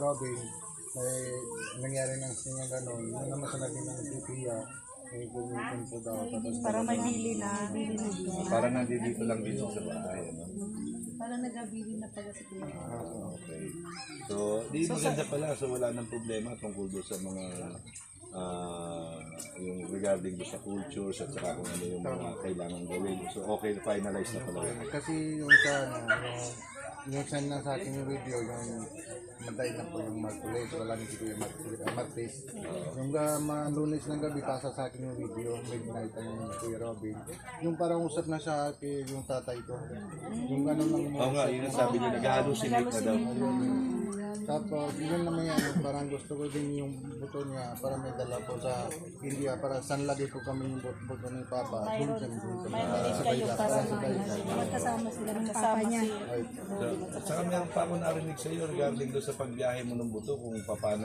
Robin, nangyari ng sinya gano'n. Yung naman sa naging ng Pipia, gumipon po daw. Para mabili na. Parang nandito lang din sa bahay, ano? Parang nagabili na pala si Kuya. Okay. So, di maganda pala. So, wala nang problema tungkol doon sa mga yung regarding doon sa cultures at saka kung ano yung mga kailangan gawin. So, okay, finalize na pala. Kasi yung yung send na sa akin yung video, yung matay na po yung Martules, wala ni Kuya Martes. Yung Lunes ng gabi, pasa sa akin yung video, midnight ang Kuya Robin. Yung parang usap na siya kay yung tatay ko. Yung gano'n lang yung Oo nga, yun ang sabi niya, nag-hallucinate na daw. Tapos, yun naman yan, parang gusto ko din yung buto niya, para may dala po sa India, para sanlagi po kami yung buto ni Papa. Mayroon din kayo para magkasama sila ng papa niya. At saka meron pa ako narinig sa iyo regarding doon sa pagbiyahe mo ng buto kung paano